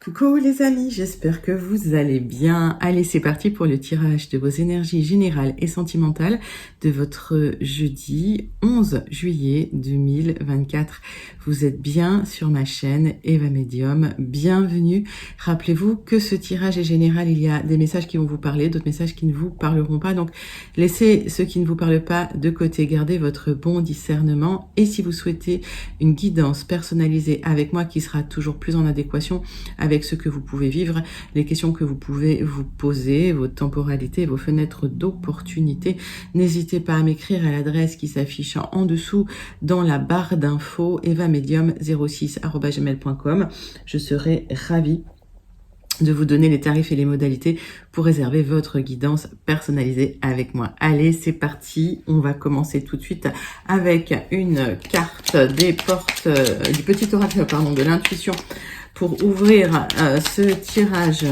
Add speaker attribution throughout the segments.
Speaker 1: Coucou les amis, j'espère que vous allez bien. Allez, c'est parti pour le tirage de vos énergies générales et sentimentales de votre jeudi 11 juillet 2024. Vous êtes bien sur ma chaîne Eva Medium, bienvenue. Rappelez-vous que ce tirage est général, il y a des messages qui vont vous parler, d'autres messages qui ne vous parleront pas. Donc laissez ceux qui ne vous parlent pas de côté, gardez votre bon discernement. Et si vous souhaitez une guidance personnalisée avec moi qui sera toujours plus en adéquation avec ce que vous pouvez vivre, les questions que vous pouvez vous poser, vos temporalités, vos fenêtres d'opportunité, n'hésitez pas à m'écrire à l'adresse qui s'affiche en dessous dans la barre d'infos evamedium06@gmail.com. Je serai ravie de vous donner les tarifs et les modalités pour réserver votre guidance personnalisée avec moi. Allez, c'est parti. On va commencer tout de suite avec une carte des portes du petit oracle, de l'intuition, pour ouvrir ce tirage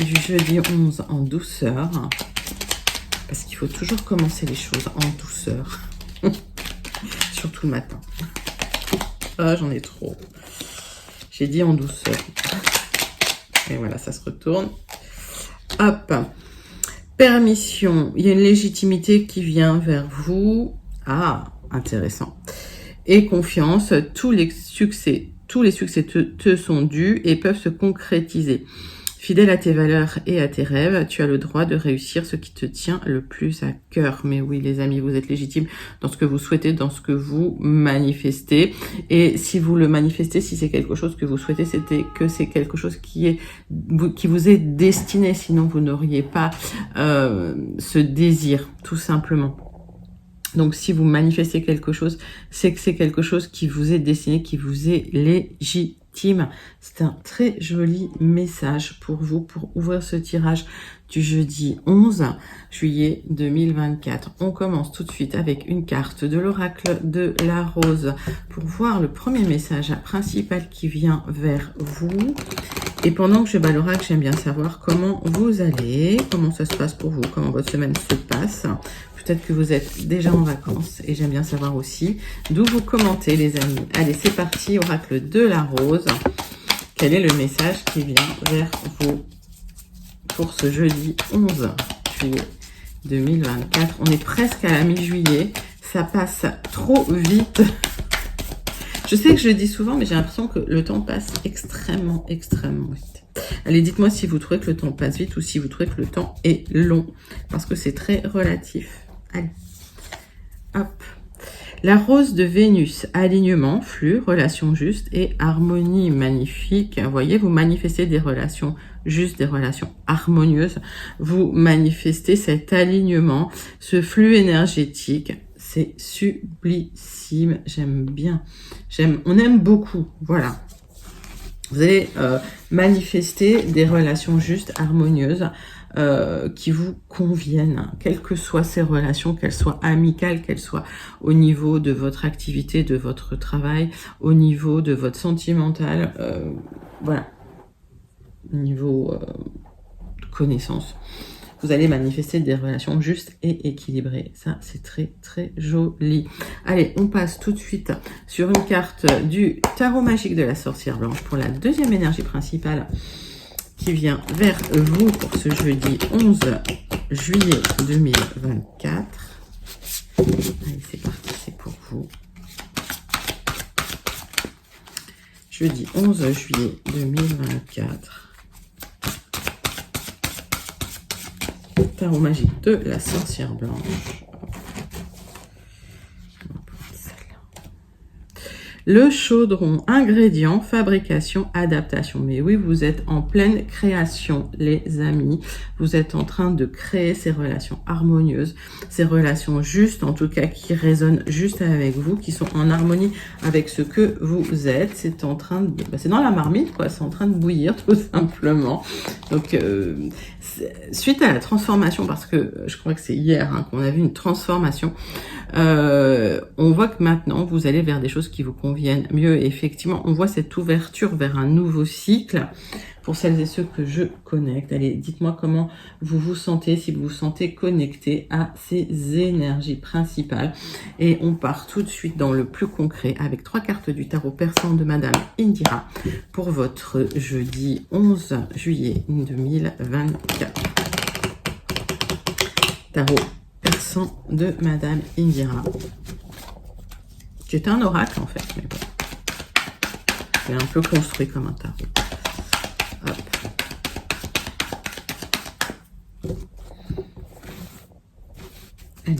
Speaker 1: du jeudi 11 en douceur. Parce qu'il faut toujours commencer les choses en douceur. Surtout le matin. Ah, j'en ai trop. J'ai dit en douceur. Et voilà, ça se retourne. Hop. Permission. Il y a une légitimité qui vient vers vous. Ah, intéressant. Et confiance. Tous les succès te sont dus et peuvent se concrétiser. Fidèle à tes valeurs et à tes rêves, tu as le droit de réussir ce qui te tient le plus à cœur. Mais oui, les amis, vous êtes légitimes dans ce que vous souhaitez, dans ce que vous manifestez. Et si vous le manifestez, si c'est quelque chose que vous souhaitez, c'est quelque chose qui vous est destiné. Sinon, vous n'auriez pas ce désir, tout simplement. Donc, si vous manifestez quelque chose, c'est que c'est quelque chose qui vous est destiné, qui vous est légitime. C'est un très joli message pour vous, pour ouvrir ce tirage du jeudi 11 juillet 2024. On commence tout de suite avec une carte de l'oracle de la rose pour voir le premier message principal qui vient vers vous. Et pendant que je bats l'oracle, j'aime bien savoir comment vous allez, comment ça se passe pour vous, comment votre semaine se passe. Peut-être que vous êtes déjà en vacances et j'aime bien savoir aussi d'où vous commentez, les amis. Allez, c'est parti, oracle de la rose. Quel est le message qui vient vers vous pour ce jeudi 11 juillet 2024? On est presque à la mi-juillet. Ça passe trop vite. Je sais que je le dis souvent, mais j'ai l'impression que le temps passe extrêmement vite. Allez, dites-moi si vous trouvez que le temps passe vite ou si vous trouvez que le temps est long, parce que c'est très relatif. Allez, hop. La rose de Vénus, alignement, flux, relation juste et harmonie magnifique. Vous voyez, vous manifestez des relations justes, des relations harmonieuses. Vous manifestez cet alignement, ce flux énergétique. C'est sublissime, j'aime bien. On aime beaucoup, voilà. Vous allez manifester des relations justes, harmonieuses, qui vous conviennent, quelles que soient ces relations, qu'elles soient amicales, qu'elles soient au niveau de votre activité, de votre travail, au niveau de votre sentimental, voilà, au niveau de connaissance. Vous allez manifester des relations justes et équilibrées. Ça, c'est très joli. Allez, on passe tout de suite sur une carte du tarot magique de la sorcière blanche pour la deuxième énergie principale qui vient vers vous pour ce jeudi 11 juillet 2024. Allez, c'est parti, c'est pour vous. Jeudi 11 juillet 2024. Tarot magique de la sorcière blanche. Le chaudron, ingrédients, fabrication, adaptation. Mais oui, vous êtes en pleine création, les amis. Vous êtes en train de créer ces relations harmonieuses, ces relations justes, en tout cas qui résonnent juste avec vous, qui sont en harmonie avec ce que vous êtes. C'est en train de, c'est dans la marmite, quoi. C'est en train de bouillir, tout simplement. Donc, suite à la transformation, parce que je crois que c'est hier qu'on a vu une transformation, on voit que maintenant, vous allez vers des choses qui vous conviennent conviennent mieux. Et effectivement, on voit cette ouverture vers un nouveau cycle pour celles et ceux que je connecte. Allez, dites-moi comment vous vous sentez, si vous vous sentez connecté à ces énergies principales. Et on part tout de suite dans le plus concret avec 3 cartes du tarot persan de Madame Indira pour votre jeudi 11 juillet 2024. Tarot persan de Madame Indira. C'est un oracle en fait, mais bon. C'est un peu construit comme un tarot. Hop. Allez.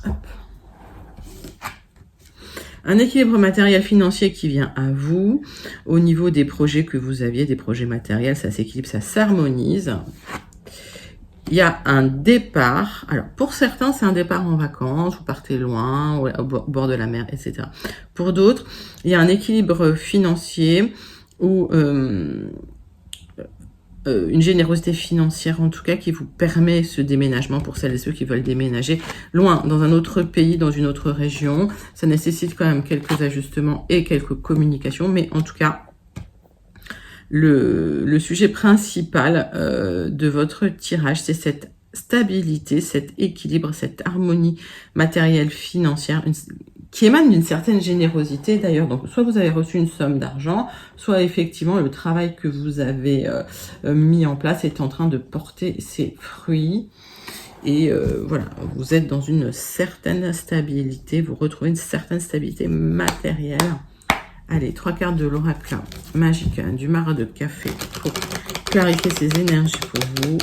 Speaker 1: Hop. Un équilibre matériel financier qui vient à vous. Au niveau des projets que vous aviez, des projets matériels, ça s'équilibre, ça s'harmonise. Il y a un départ. Alors, pour certains, c'est un départ en vacances. Vous partez loin, au bord de la mer, etc. Pour d'autres, il y a un équilibre financier ou une générosité financière, en tout cas, qui vous permet ce déménagement pour celles et ceux qui veulent déménager loin, dans un autre pays, dans une autre région. Ça nécessite quand même quelques ajustements et quelques communications, mais en tout cas, le sujet principal de votre tirage, c'est cette stabilité, cet équilibre, cette harmonie matérielle financière qui émane d'une certaine générosité d'ailleurs. Donc soit vous avez reçu une somme d'argent, soit effectivement le travail que vous avez mis en place est en train de porter ses fruits. Et voilà, vous êtes dans une certaine stabilité, vous retrouvez une certaine stabilité matérielle. Allez, 3 cartes de l'oracle magique du marin de café pour clarifier ces énergies pour vous.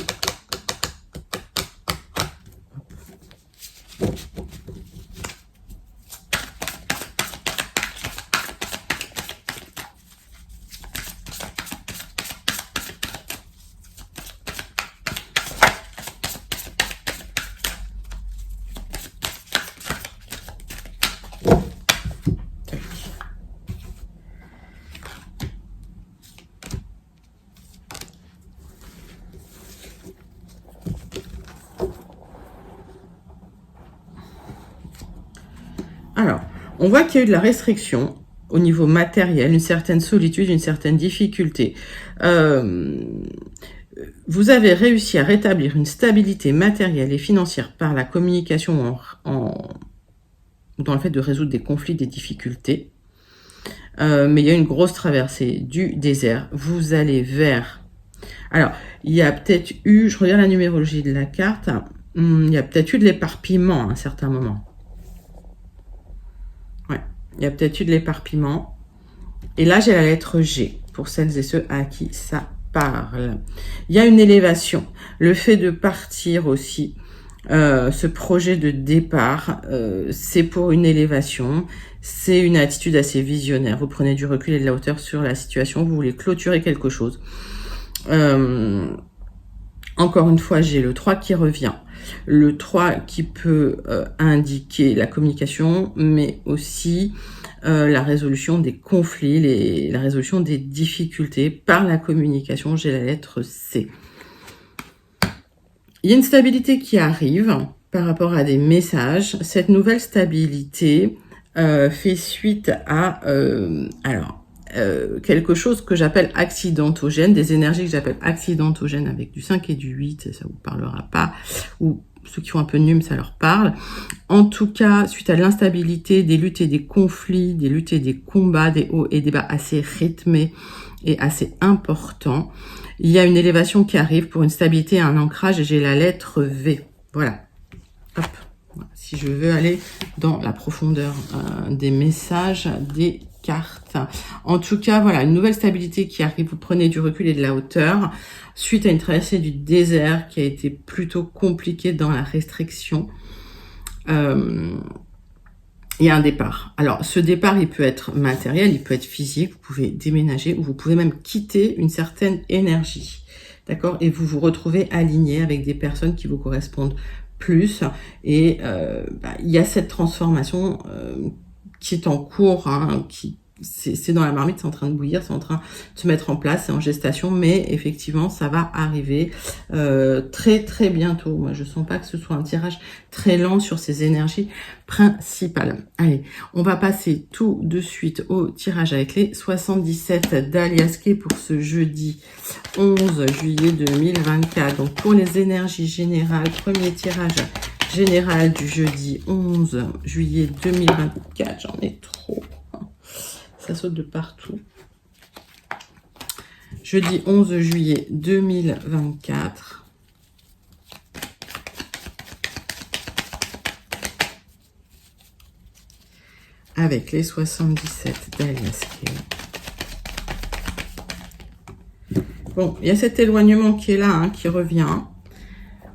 Speaker 1: Alors, on voit qu'il y a eu de la restriction au niveau matériel, une certaine solitude, une certaine difficulté. Vous avez réussi à rétablir une stabilité matérielle et financière par la communication dans le fait de résoudre des conflits, des difficultés. Mais il y a une grosse traversée du désert. Vous allez vers... Alors, il y a peut-être eu, je regarde la numérologie de la carte, il y a peut-être eu de l'éparpillement à un certain moment. Ouais, il y a peut-être eu de l'éparpillement. Et là, j'ai la lettre G, pour celles et ceux à qui ça parle. Il y a une élévation. Le fait de partir aussi, ce projet de départ, c'est pour une élévation. C'est une attitude assez visionnaire. Vous prenez du recul et de la hauteur sur la situation. Vous voulez clôturer quelque chose. Encore une fois, j'ai le 3 qui revient. Le 3 qui peut indiquer la communication, mais aussi la résolution des conflits, la résolution des difficultés par la communication. J'ai la lettre C. Il y a une stabilité qui arrive par rapport à des messages. Cette nouvelle stabilité fait suite à quelque chose que j'appelle accidentogène, des énergies que j'appelle accidentogènes avec du 5 et du 8, ça vous parlera pas, ou ceux qui font un peu num, ça leur parle. En tout cas, suite à l'instabilité, des luttes et des conflits, des luttes et des combats, des hauts et des bas assez rythmés et assez importants, il y a une élévation qui arrive pour une stabilité et un ancrage, et j'ai la lettre V. Voilà. Hop. Si je veux aller dans la profondeur des messages, des cartes. En tout cas, voilà, une nouvelle stabilité qui arrive. Vous prenez du recul et de la hauteur suite à une traversée du désert qui a été plutôt compliquée dans la restriction. Il y a un départ. Alors, ce départ, il peut être matériel, il peut être physique. Vous pouvez déménager ou vous pouvez même quitter une certaine énergie. D'accord? Et vous vous retrouvez aligné avec des personnes qui vous correspondent plus. Et il y a cette transformation qui est en cours, hein, qui c'est dans la marmite, c'est en train de bouillir, c'est en train de se mettre en place, c'est en gestation, mais effectivement, ça va arriver très très bientôt. Moi, je sens pas que ce soit un tirage très lent sur ces énergies principales. Allez, on va passer tout de suite au tirage avec les 77 d'Aliasqué pour ce jeudi 11 juillet 2024. Donc, pour les énergies générales, premier tirage général du jeudi 11 juillet 2024. J'en ai trop. Ça saute de partout. Jeudi 11 juillet 2024. Avec les 77 d'Aliasqué. Bon, il y a cet éloignement qui est là, hein, qui revient.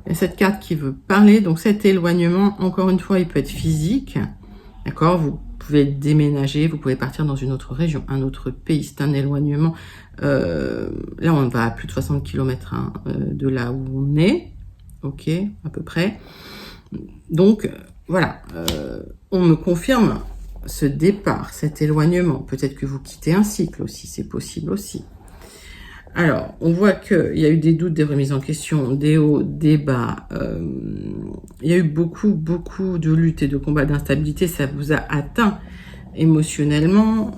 Speaker 1: Il y a cette carte qui veut parler. Donc cet éloignement, encore une fois, il peut être physique. D'accord, vous pouvez déménager, vous pouvez partir dans une autre région, un autre pays. C'est un éloignement. Là, on va à plus de 60 km hein, de là où on est. Ok, à peu près. Donc, voilà. On me confirme ce départ, cet éloignement. Peut-être que vous quittez un cycle aussi, c'est possible aussi. Alors, on voit qu'il y a eu des doutes, des remises en question, des hauts, des bas. Il y a eu beaucoup de luttes et de combats d'instabilité. Ça vous a atteint émotionnellement.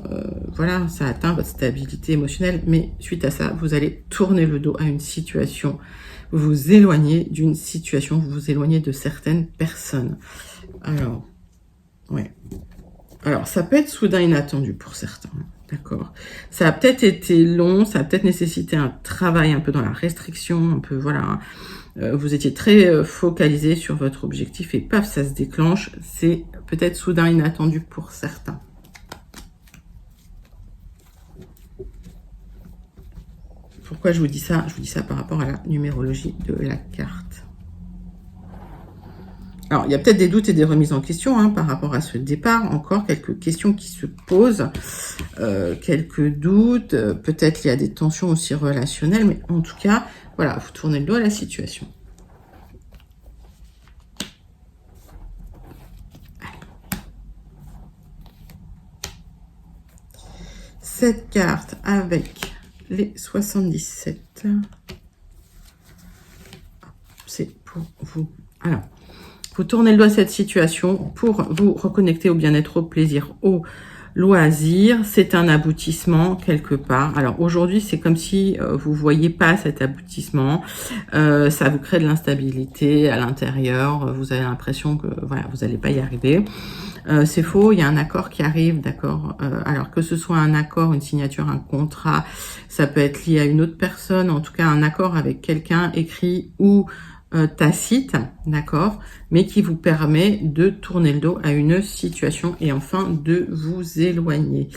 Speaker 1: Voilà, ça a atteint votre stabilité émotionnelle. Mais suite à ça, vous allez tourner le dos à une situation. Vous vous éloignez d'une situation, vous vous éloignez de certaines personnes. Alors, ouais. Alors, ça peut être soudain inattendu pour certains. D'accord. Ça a peut-être été long, ça a peut-être nécessité un travail un peu dans la restriction, un peu, voilà. Vous étiez très focalisé sur votre objectif et paf, ça se déclenche. C'est peut-être soudain inattendu pour certains. Pourquoi je vous dis ça? Je vous dis ça par rapport à la numérologie de la carte. Alors, il y a peut-être des doutes et des remises en question hein, par rapport à ce départ. Encore quelques questions qui se posent, quelques doutes. Peut-être il y a des tensions aussi relationnelles, mais en tout cas, voilà, vous tournez le dos à la situation. Cette carte avec les 77, c'est pour vous. Alors, vous tournez le doigt à cette situation pour vous reconnecter au bien-être, au plaisir, au loisir. C'est un aboutissement quelque part. Alors aujourd'hui, c'est comme si vous voyez pas cet aboutissement. Ça vous crée de l'instabilité à l'intérieur. Vous avez l'impression que voilà, vous n'allez pas y arriver. C'est faux, il y a un accord qui arrive, d'accord. Alors que ce soit un accord, une signature, un contrat, ça peut être lié à une autre personne. En tout cas, un accord avec quelqu'un écrit ou tacite, d'accord, mais qui vous permet de tourner le dos à une situation et enfin de vous éloigner.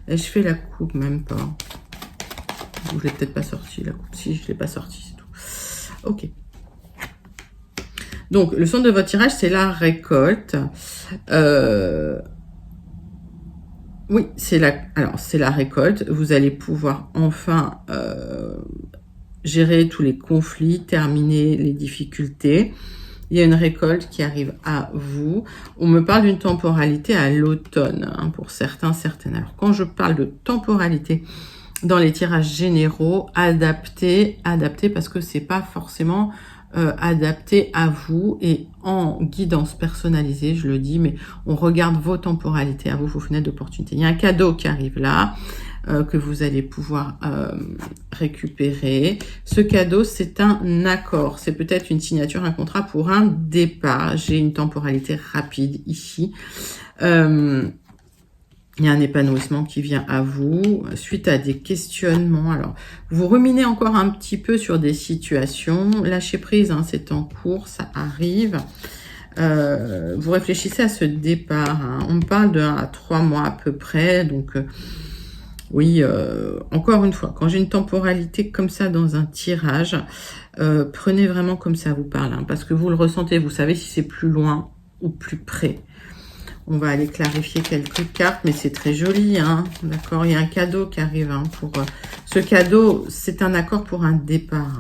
Speaker 1: Et je fais la coupe, même pas. Je l'ai peut-être pas sorti la coupe. Si, je l'ai pas sorti, c'est tout. Ok. Donc, le son de votre tirage, c'est la récolte. Oui, c'est la récolte. Vous allez pouvoir enfin gérer tous les conflits, terminer les difficultés. Il y a une récolte qui arrive à vous. On me parle d'une temporalité à l'automne, hein, pour certains, certaines. Alors, quand je parle de temporalité dans les tirages généraux, adapté parce que c'est pas forcément adapté à vous et en guidance personnalisée, je le dis, mais on regarde vos temporalités à vous, vos fenêtres d'opportunité. Il y a un cadeau qui arrive là, que vous allez pouvoir récupérer. Ce cadeau, c'est un accord. C'est peut-être une signature, un contrat pour un départ. J'ai une temporalité rapide ici. Il y a un épanouissement qui vient à vous suite à des questionnements. Alors, vous ruminez encore un petit peu sur des situations. Lâchez prise, hein, c'est en cours, ça arrive. Vous réfléchissez à ce départ. Hein. On parle de 1 à 3 mois à peu près. Donc, oui, encore une fois, quand j'ai une temporalité comme ça dans un tirage, prenez vraiment comme ça vous parle. Hein, parce que vous le ressentez, vous savez si c'est plus loin ou plus près. On va aller clarifier quelques cartes, mais c'est très joli, hein. D'accord, il y a un cadeau qui arrive, hein, pour ce cadeau, c'est un accord pour un départ.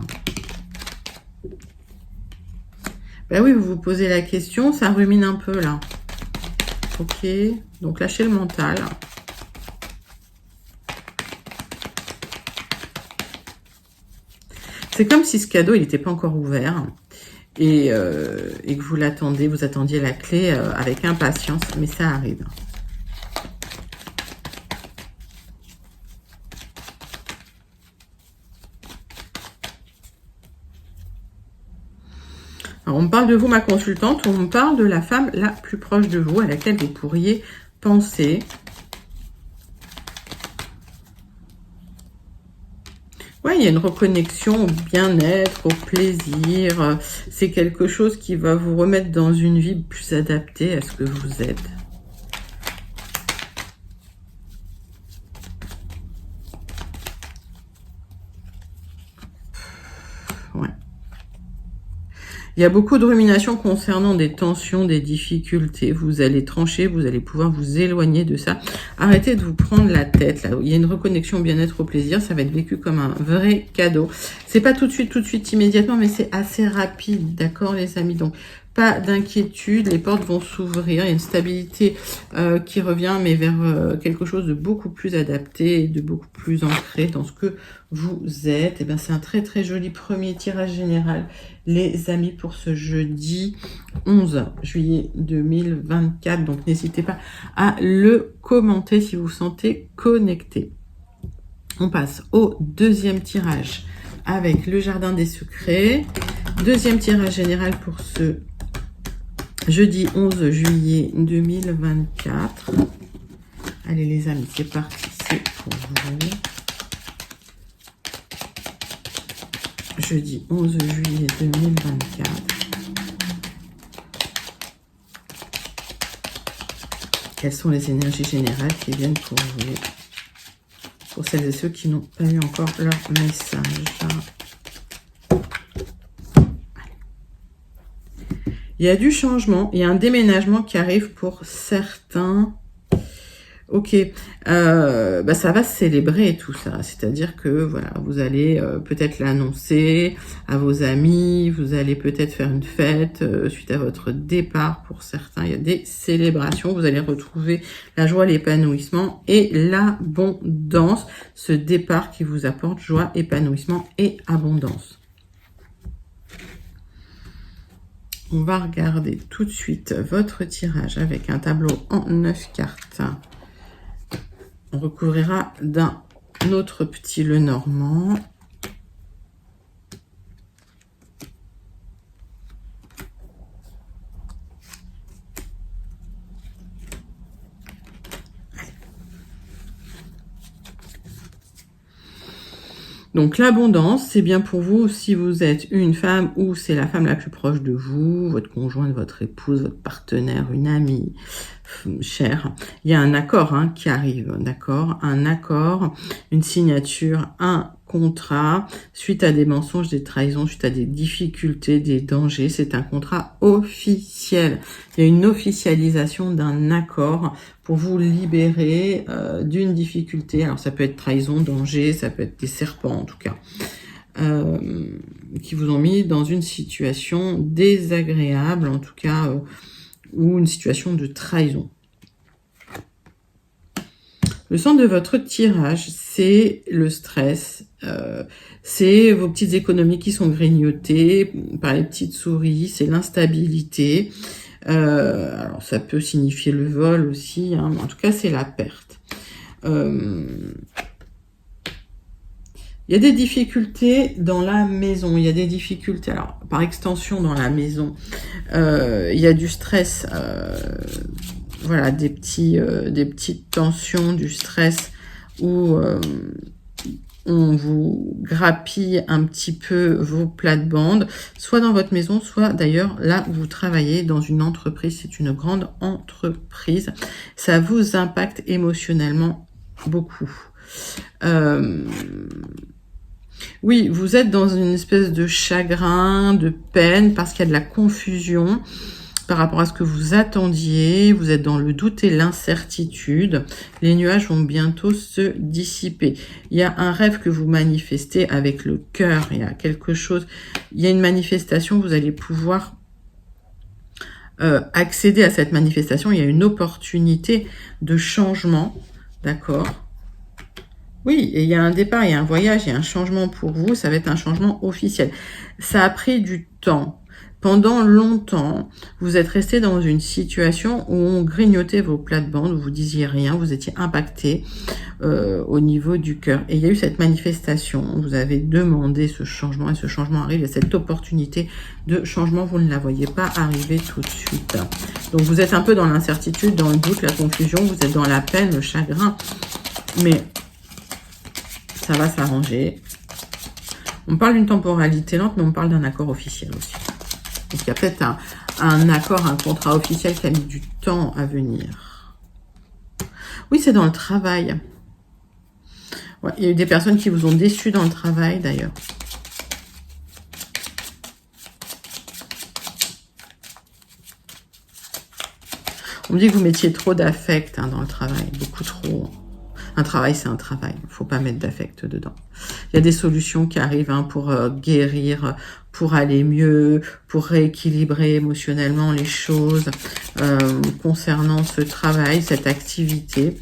Speaker 1: Ben oui, vous vous posez la question, ça rumine un peu là. Ok, donc lâchez le mental. C'est comme si ce cadeau, il n'était pas encore ouvert et que vous l'attendiez, vous attendiez la clé avec impatience, mais ça arrive. Alors, on me parle de vous, ma consultante, ou on me parle de la femme la plus proche de vous, à laquelle vous pourriez penser. Ouais, il y a une reconnexion au bien-être, au plaisir. C'est quelque chose qui va vous remettre dans une vie plus adaptée à ce que vous êtes. Ouais. Il y a beaucoup de ruminations concernant des tensions, des difficultés. Vous allez trancher, vous allez pouvoir vous éloigner de ça. Arrêtez de vous prendre la tête. Là, il y a une reconnexion au bien-être, au plaisir. Ça va être vécu comme un vrai cadeau. C'est pas tout de suite, immédiatement, mais c'est assez rapide, d'accord, les amis. Donc, pas d'inquiétude, les portes vont s'ouvrir. Il y a une stabilité qui revient, mais vers quelque chose de beaucoup plus adapté et de beaucoup plus ancré dans ce que vous êtes. Et bien, c'est un très très joli premier tirage général, les amis, pour ce jeudi 11 juillet 2024. Donc, n'hésitez pas à le commenter si vous vous sentez connecté. On passe au deuxième tirage avec le jardin des secrets. Deuxième tirage général pour ce jeudi 11 juillet 2024. Allez les amis, c'est parti, c'est pour vous. Jeudi 11 juillet 2024. Quelles sont les énergies générales qui viennent pour vous? Pour celles et ceux qui n'ont pas eu encore leur message. Il y a du changement, il y a un déménagement qui arrive pour certains. Ok, ça va se célébrer et tout ça. C'est-à-dire que voilà, vous allez peut-être l'annoncer à vos amis, vous allez peut-être faire une fête suite à votre départ. Pour certains, il y a des célébrations. Vous allez retrouver la joie, l'épanouissement et l'abondance. Ce départ qui vous apporte joie, épanouissement et abondance. On va regarder tout de suite votre tirage avec un tableau en 9 cartes. On recouvrira d'un autre petit Lenormand. Donc l'abondance, c'est bien pour vous si vous êtes une femme ou c'est la femme la plus proche de vous, votre conjointe, votre épouse, votre partenaire, une amie chère. Il y a un accord qui arrive, d'accord? Un accord, une signature, un contrat, suite à des mensonges, des trahisons, suite à des difficultés, des dangers. C'est un contrat officiel. Il y a une officialisation d'un accord pour vous libérer d'une difficulté. Alors ça peut être trahison, danger, ça peut être des serpents en tout cas, qui vous ont mis dans une situation désagréable en tout cas, ou une situation de trahison. Le centre de votre tirage, c'est le stress, c'est vos petites économies qui sont grignotées par les petites souris, c'est l'instabilité. Alors ça peut signifier le vol aussi, mais en tout cas c'est la perte. Il y a des difficultés dans la maison, il y a des difficultés, alors par extension dans la maison, il y a du stress, voilà, des petites tensions, du stress où on vous grappille un petit peu vos plates-bandes, soit dans votre maison, soit d'ailleurs là où vous travaillez dans une entreprise. C'est une grande entreprise. Ça vous impacte émotionnellement beaucoup. Oui, vous êtes dans une espèce de chagrin, de peine, parce qu'il y a de la confusion par rapport à ce que vous attendiez, vous êtes dans le doute et l'incertitude. Les nuages vont bientôt se dissiper. Il y a un rêve que vous manifestez avec le cœur, il y a quelque chose, il y a une manifestation, vous allez pouvoir accéder à cette manifestation. Il y a une opportunité de changement, d'accord? Oui, et il y a un départ, il y a un voyage, il y a un changement pour vous, ça va être un changement officiel. Ça a pris du temps. Pendant longtemps, vous êtes resté dans une situation où on grignotait vos plates-bandes, vous disiez rien, vous étiez impacté au niveau du cœur. Et il y a eu cette manifestation, vous avez demandé ce changement et ce changement arrive, il y a cette opportunité de changement, vous ne la voyez pas arriver tout de suite. Donc vous êtes un peu dans l'incertitude, dans le doute, la confusion, vous êtes dans la peine, le chagrin, mais ça va s'arranger. On parle d'une temporalité lente, mais on parle d'un accord officiel aussi. Donc il y a peut-être un accord, un contrat officiel qui a mis du temps à venir. Oui, c'est dans le travail. Ouais, il y a eu des personnes qui vous ont déçu dans le travail, d'ailleurs. On me dit que vous mettiez trop d'affect dans le travail, beaucoup trop. Un travail, c'est un travail. Il ne faut pas mettre d'affect dedans. Il y a des solutions qui arrivent pour guérir, pour aller mieux, pour rééquilibrer émotionnellement les choses concernant ce travail, cette activité.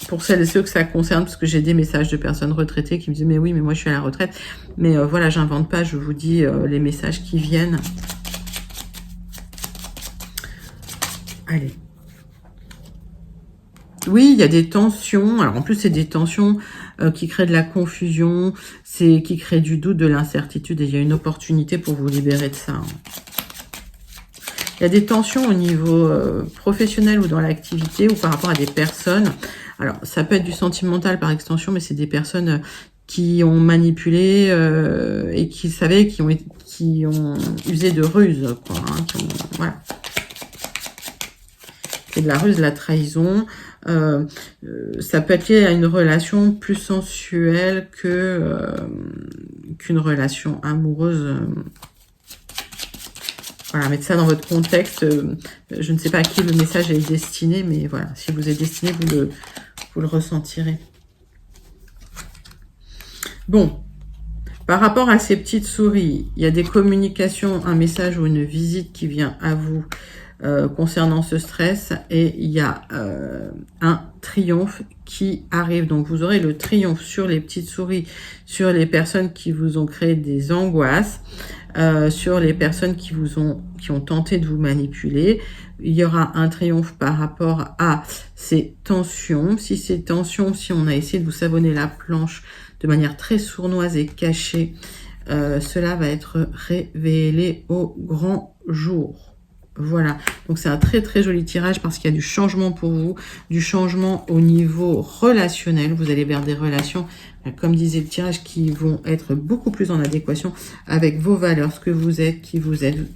Speaker 1: Pour celles et ceux que ça concerne, parce que j'ai des messages de personnes retraitées qui me disent « Mais oui, mais moi je suis à la retraite. » Mais voilà, j'invente pas, je vous dis les messages qui viennent. Allez. Oui, il y a des tensions. Alors en plus, c'est des tensions qui créent de la confusion, c'est qui créent du doute, de l'incertitude. Et il y a une opportunité pour vous libérer de ça. Il y a des tensions au niveau professionnel ou dans l'activité ou par rapport à des personnes. Alors, ça peut être du sentimental par extension, mais c'est des personnes qui ont manipulé et qui savaient, qui ont usé de ruse, quoi. Voilà. C'est de la ruse, de la trahison. Ça peut être lié à une relation plus sensuelle qu'une relation amoureuse. Voilà, mettez ça dans votre contexte. Je ne sais pas à qui le message est destiné, mais voilà, si vous est destiné, vous le ressentirez. Bon, par rapport à ces petites souris, il y a des communications, un message ou une visite qui vient à vous concernant ce stress, et il y a un triomphe qui arrive. Donc vous aurez le triomphe sur les petites souris, sur les personnes qui vous ont créé des angoisses, sur les personnes qui ont tenté de vous manipuler. Il y aura un triomphe par rapport à ces tensions. Si ces tensions, si on a essayé de vous savonner la planche de manière très sournoise et cachée, cela va être révélé au grand jour. Voilà, donc c'est un très très joli tirage parce qu'il y a du changement pour vous, du changement au niveau relationnel. Vous allez vers des relations, comme disait le tirage, qui vont être beaucoup plus en adéquation avec vos valeurs, ce que vous êtes, qui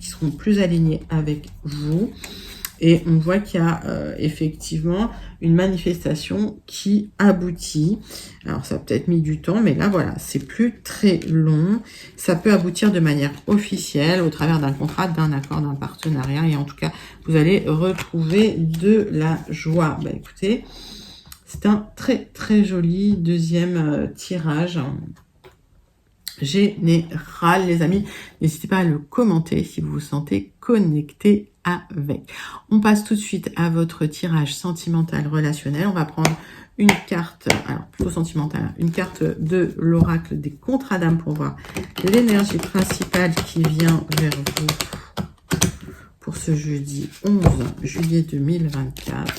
Speaker 1: seront plus alignés avec vous. Et on voit qu'il y a effectivement une manifestation qui aboutit. Alors, ça a peut-être mis du temps, mais là, voilà, c'est plus très long. Ça peut aboutir de manière officielle au travers d'un contrat, d'un accord, d'un partenariat. Et en tout cas, vous allez retrouver de la joie. Bah, écoutez, c'est un très, très joli deuxième tirage général, les amis. N'hésitez pas à le commenter si vous vous sentez connecté avec. On passe tout de suite à votre tirage sentimental relationnel. On va prendre une carte, alors plutôt sentimentale, une carte de l'oracle des contrats d'âme pour voir l'énergie principale qui vient vers vous pour ce jeudi 11 juillet 2024.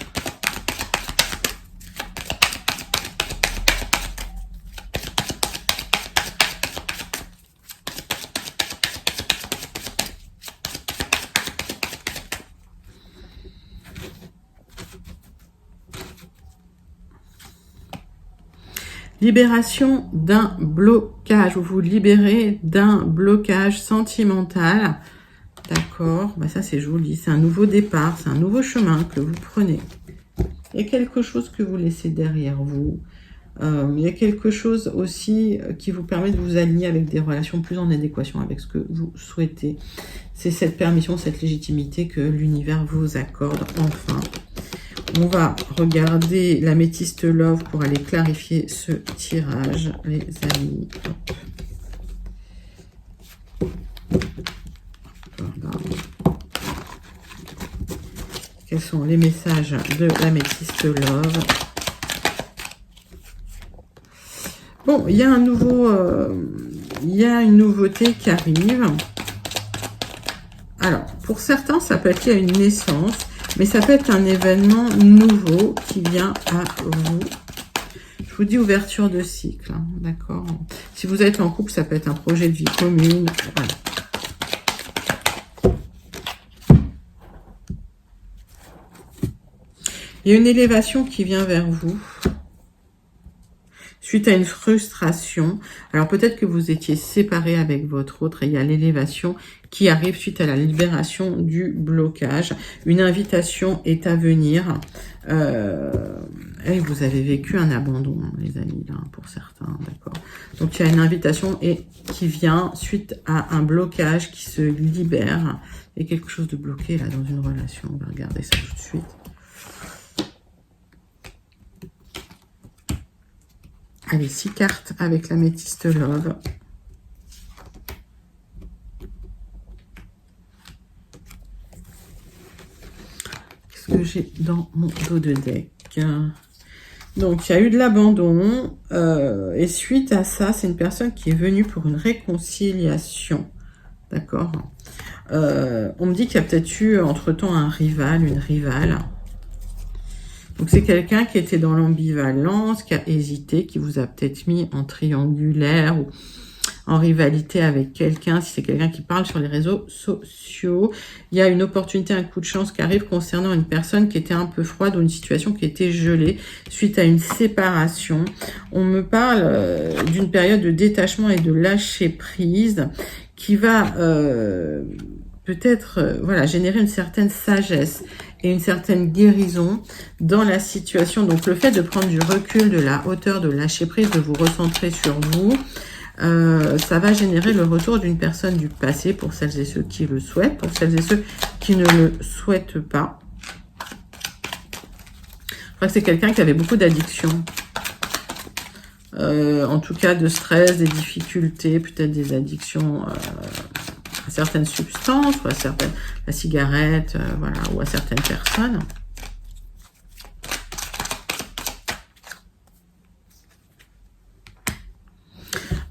Speaker 1: Libération d'un blocage. Vous vous libérez d'un blocage sentimental. D'accord, bah ça c'est joli. C'est un nouveau départ, c'est un nouveau chemin que vous prenez. Il y a quelque chose que vous laissez derrière vous. Il y a quelque chose aussi qui vous permet de vous aligner avec des relations plus en adéquation avec ce que vous souhaitez. C'est cette permission, cette légitimité que l'univers vous accorde enfin. On va regarder l'améthyste love pour aller clarifier ce tirage, les amis. Voilà. Quels sont les messages de l'améthyste Love? Bon, il y a un nouveau, il y a une nouveauté qui arrive. Alors, pour certains, ça peut être lié à une naissance, mais ça peut être un événement nouveau qui vient à vous. Je vous dis ouverture de cycle, hein, d'accord? Si vous êtes en couple, ça peut être un projet de vie commune. Voilà. Il y a une élévation qui vient vers vous. Suite à une frustration. Alors peut-être que vous étiez séparés avec votre autre et il y a l'élévation qui arrive suite à la libération du blocage. Une invitation est à venir. Et vous avez vécu un abandon, hein, les amis, là, pour certains, d'accord. Donc il y a une invitation et qui vient suite à un blocage qui se libère. Il y a quelque chose de bloqué là dans une relation. On va regarder ça tout de suite. Allez, 6 cartes avec l'améthyste Love. Qu'est-ce que j'ai dans mon dos de deck? Donc, il y a eu de l'abandon. Et suite à ça, c'est une personne qui est venue pour une réconciliation. D'accord? On me dit qu'il y a peut-être eu, entre-temps, un rival, une rivale. Donc, c'est quelqu'un qui était dans l'ambivalence, qui a hésité, qui vous a peut-être mis en triangulaire ou en rivalité avec quelqu'un. Si c'est quelqu'un qui parle sur les réseaux sociaux, il y a une opportunité, un coup de chance qui arrive concernant une personne qui était un peu froide ou une situation qui était gelée suite à une séparation. On me parle d'une période de détachement et de lâcher prise qui va peut-être voilà, générer une certaine sagesse et une certaine guérison dans la situation. Donc, le fait de prendre du recul, de la hauteur, de lâcher prise, de vous recentrer sur vous, ça va générer le retour d'une personne du passé pour celles et ceux qui le souhaitent, pour celles et ceux qui ne le souhaitent pas. Je crois que c'est quelqu'un qui avait beaucoup d'addictions. En tout cas, de stress, des difficultés, peut-être des addictions à certaines substances, ou à certaines, la cigarette, voilà, ou à certaines personnes.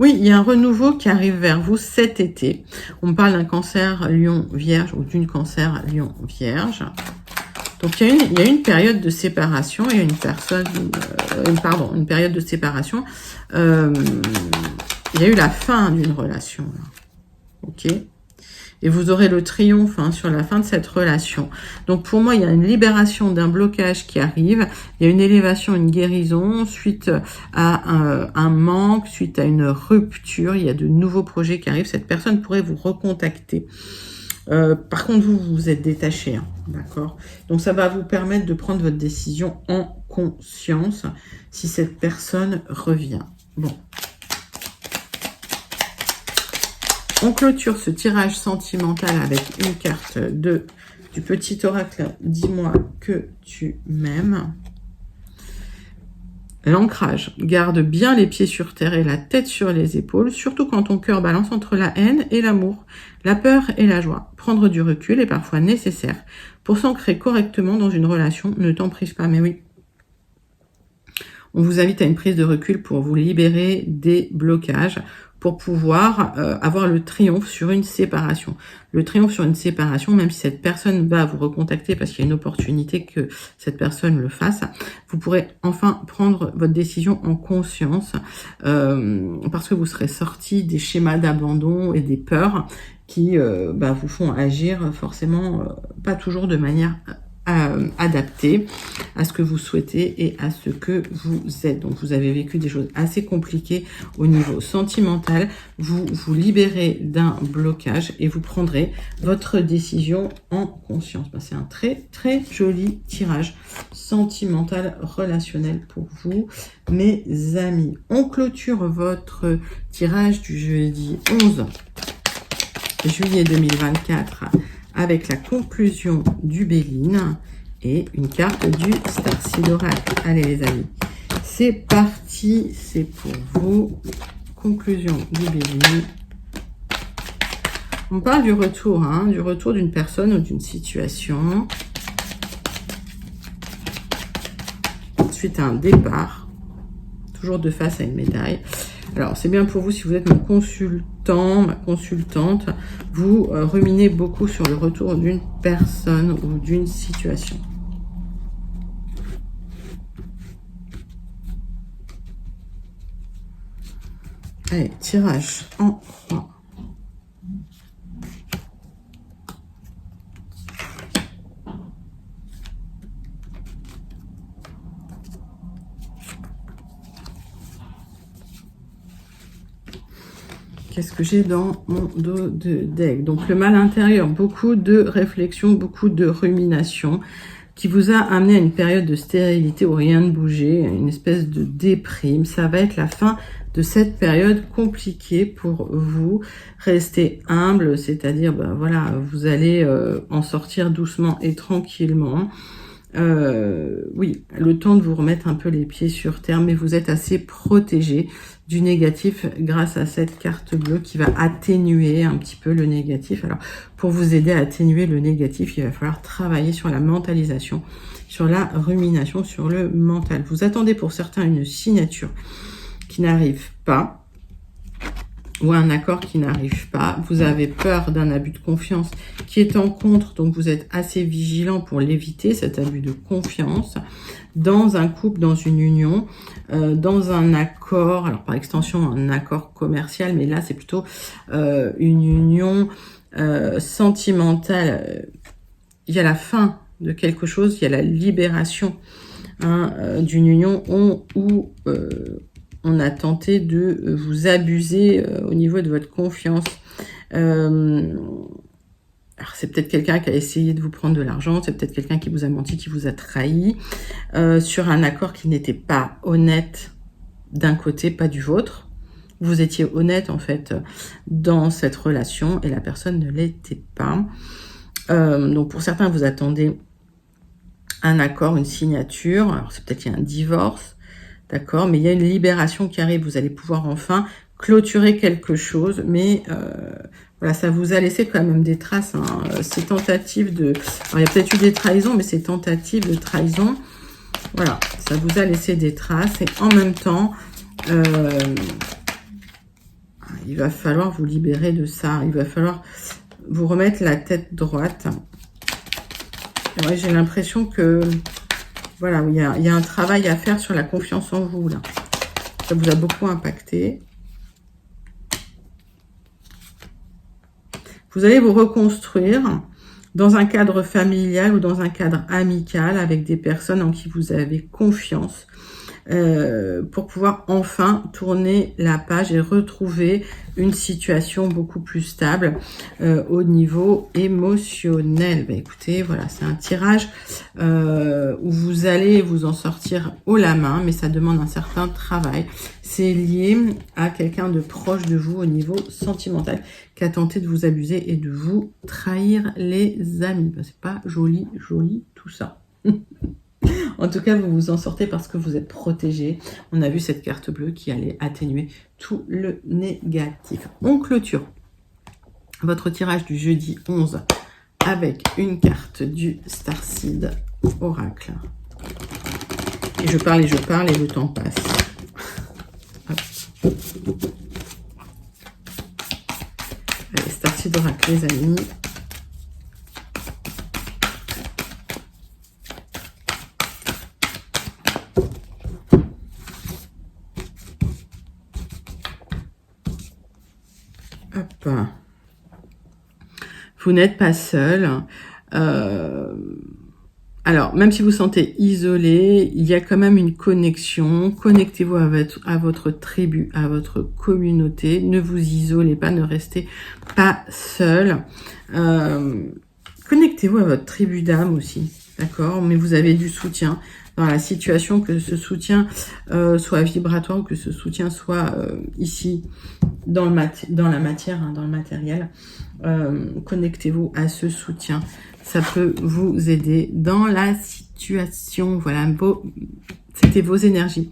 Speaker 1: Oui, il y a un renouveau qui arrive vers vous cet été. On me parle d'un cancer lion-vierge ou d'une cancer lion-vierge. Donc, il y a une période de séparation. Il y a une personne, une période de séparation. Il y a eu la fin d'une relation. Là. Ok. Et vous aurez le triomphe sur la fin de cette relation. Donc pour moi, il y a une libération d'un blocage qui arrive. Il y a une élévation, une guérison suite à un manque, suite à une rupture. Il y a de nouveaux projets qui arrivent. Cette personne pourrait vous recontacter. Par contre, vous êtes détaché, hein, d'accord? Donc ça va vous permettre de prendre votre décision en conscience si cette personne revient. Bon. On clôture ce tirage sentimental avec une carte du petit oracle. Dis-moi que tu m'aimes. L'ancrage. Garde bien les pieds sur terre et la tête sur les épaules, surtout quand ton cœur balance entre la haine et l'amour, la peur et la joie. Prendre du recul est parfois nécessaire pour s'ancrer correctement dans une relation. Ne t'en prive pas, mais oui. On vous invite à une prise de recul pour vous libérer des blocages, pour pouvoir avoir le triomphe sur une séparation. Le triomphe sur une séparation, même si cette personne va vous recontacter parce qu'il y a une opportunité que cette personne le fasse, vous pourrez enfin prendre votre décision en conscience parce que vous serez sorti des schémas d'abandon et des peurs qui vous font agir forcément pas toujours de manière adapté à ce que vous souhaitez et à ce que vous êtes. Donc vous avez vécu des choses assez compliquées au niveau sentimental, vous vous libérez d'un blocage et vous prendrez votre décision en conscience. C'est un très très joli tirage sentimental relationnel pour vous, mes amis. On clôture votre tirage du jeudi 11 juillet 2024 avec la conclusion du Béline et une carte du Starseed Oracle. Allez les amis, c'est parti, c'est pour vous. Conclusion du Béline. On parle du retour d'une personne ou d'une situation. suite un départ, toujours de face à une médaille. Alors, c'est bien pour vous si vous êtes mon consultant, ma consultante, vous ruminez beaucoup sur le retour d'une personne ou d'une situation. Allez, tirage en 3. Qu'est-ce que j'ai dans mon dos de deck? Donc le mal intérieur, beaucoup de réflexion, beaucoup de rumination qui vous a amené à une période de stérilité où rien ne bougeait, une espèce de déprime. Ça va être la fin de cette période compliquée pour vous. Restez humble, c'est-à-dire, ben voilà, vous allez en sortir doucement et tranquillement. Oui, le temps de vous remettre un peu les pieds sur terre, mais vous êtes assez protégé du négatif grâce à cette carte bleue qui va atténuer un petit peu le négatif. Alors, pour vous aider à atténuer le négatif, il va falloir travailler sur la mentalisation, sur la rumination, sur le mental. Vous attendez pour certains une signature qui n'arrive pas, ou un accord qui n'arrive pas. Vous avez peur d'un abus de confiance qui est en contre, donc vous êtes assez vigilant pour l'éviter, cet abus de confiance, dans un couple, dans une union, dans un accord, alors par extension un accord commercial, mais là c'est plutôt une union sentimentale. Il y a la fin de quelque chose, il y a la libération d'une union où on a tenté de vous abuser au niveau de votre confiance. Alors c'est peut-être quelqu'un qui a essayé de vous prendre de l'argent, c'est peut-être quelqu'un qui vous a menti, qui vous a trahi, sur un accord qui n'était pas honnête d'un côté, pas du vôtre. Vous étiez honnête en fait dans cette relation et la personne ne l'était pas. Donc pour certains, vous attendez un accord, une signature. Alors c'est peut-être qu'il y a un divorce. D'accord, mais il y a une libération qui arrive. Vous allez pouvoir enfin clôturer quelque chose. Mais voilà, ça vous a laissé quand même des traces. Ces tentatives de... Alors, il y a peut-être eu des trahisons, mais ces tentatives de trahison, voilà, ça vous a laissé des traces. Et en même temps, il va falloir vous libérer de ça. Il va falloir vous remettre la tête droite. Ouais, j'ai l'impression que... Voilà, il y a un travail à faire sur la confiance en vous, là. Ça vous a beaucoup impacté. Vous allez vous reconstruire dans un cadre familial ou dans un cadre amical avec des personnes en qui vous avez confiance pour pouvoir enfin tourner la page et retrouver une situation beaucoup plus stable au niveau émotionnel. Ben, écoutez, voilà, c'est un tirage où vous allez vous en sortir haut la main, mais ça demande un certain travail. C'est lié à quelqu'un de proche de vous au niveau sentimental qui a tenté de vous abuser et de vous trahir, les amis. Ben, c'est pas joli, joli tout ça. En tout cas, vous vous en sortez parce que vous êtes protégé. On a vu cette carte bleue qui allait atténuer tout le négatif. On clôture votre tirage du jeudi 11 avec une carte du Starseed Oracle. Et je parle et le temps passe. Hop. Allez, Starseed Oracle, les amis. Hop. Vous n'êtes pas seul. Alors, même si vous vous sentez isolé, il y a quand même une connexion. Connectez-vous à votre tribu, à votre communauté. Ne vous isolez pas, ne restez pas seul. Connectez-vous à votre tribu d'âme aussi, d'accord? Mais vous avez du soutien dans la situation, que ce soutien soit vibratoire ou que ce soutien soit ici dans la matière, dans le matériel. Connectez-vous à ce soutien. Ça peut vous aider dans la situation. Voilà, c'était vos énergies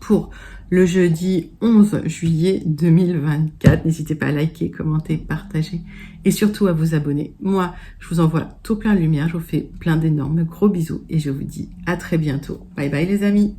Speaker 1: pour le jeudi 11 juillet 2024. N'hésitez pas à liker, commenter, partager et surtout à vous abonner. Moi, je vous envoie tout plein de lumière. Je vous fais plein d'énormes gros bisous et je vous dis à très bientôt. Bye bye les amis.